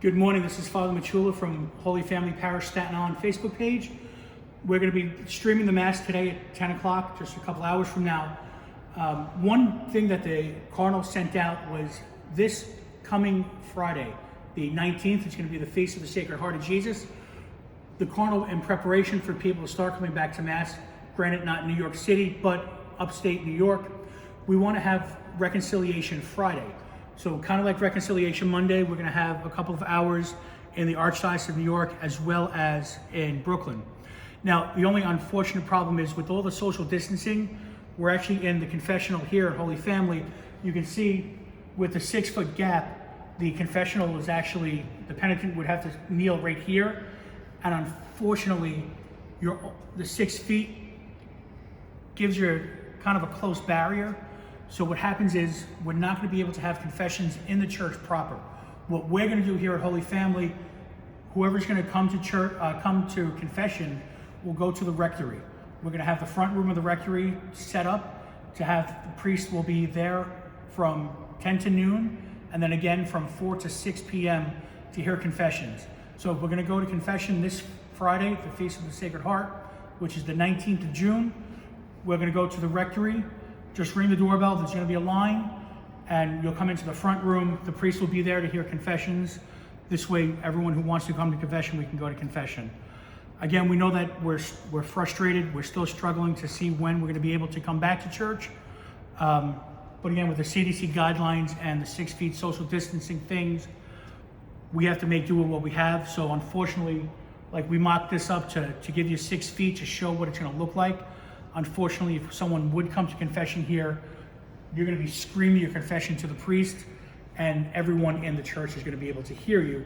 Good morning, this is Father Micciulla from Holy Family Parish, Staten Facebook page. We're going to be streaming the Mass today at 10 o'clock, just a couple hours from now. One thing that the Cardinal sent out was this coming Friday, the 19th, it's going to be the Feast of the Sacred Heart of Jesus. The Cardinal, in preparation for people to start coming back to Mass, granted not in New York City, but upstate New York, we want to have Reconciliation Friday. So kind of like Reconciliation Monday, we're going to have a couple of hours in the Archdiocese of New York as well as in Brooklyn. Now, the only unfortunate problem is with all the social distancing, we're actually in the confessional here at Holy Family. You can see with the 6-foot gap, the confessional is actually, the penitent would have to kneel right here. And unfortunately, the 6 feet gives you kind of a close barrier. So what happens is we're not going to be able to have confessions in the church proper. What we're going to do here at Holy Family, whoever's going to come to church, come to confession, will go to the rectory. We're going to have the front room of the rectory set up to have the priest will be there from 10 to noon, and then again from 4 to 6 p.m. to hear confessions. So we're going to go to confession this Friday, the Feast of the Sacred Heart, which is the 19th of June. We're going to go to the rectory. Just ring the doorbell, there's going to be a line, and you'll come into the front room. The priest will be there to hear confessions. This way, everyone who wants to come to confession, we can go to confession. Again, we know that we're frustrated. We're still struggling to see when we're going to be able to come back to church. But again, with the CDC guidelines and the 6 feet social distancing things, we have to make do with what we have. So unfortunately, like we mocked this up to give you 6 feet to show what it's going to look like. Unfortunately, if someone would come to confession here, you're going to be screaming your confession to the priest, and everyone in the church is going to be able to hear you,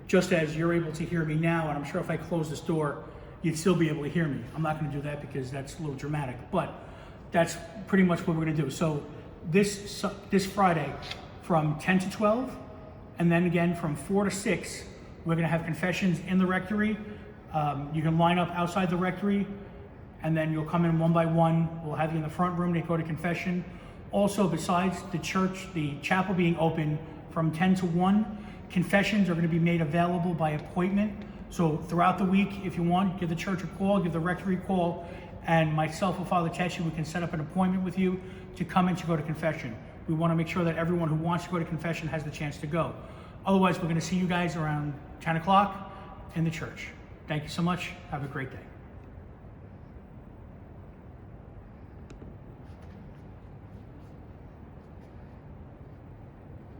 just as you're able to hear me now. And I'm sure if I close this door, you'd still be able to hear me. I'm not going to do that because that's a little dramatic, but that's pretty much what we're going to do. So this Friday from 10 to 12, and then again from 4 to 6, we're going to have confessions in the rectory. You can line up outside the rectory, and then you'll come in one by one. We'll have you in the front room to go to confession. Also, besides the church, the chapel being open from 10 to 1, confessions are going to be made available by appointment. So throughout the week, if you want, give the church a call, give the rectory a call, and myself or Father Techi, we can set up an appointment with you to come in to go to confession. We want to make sure that everyone who wants to go to confession has the chance to go. Otherwise, we're going to see you guys around 10 o'clock in the church. Thank you so much. Have a great day.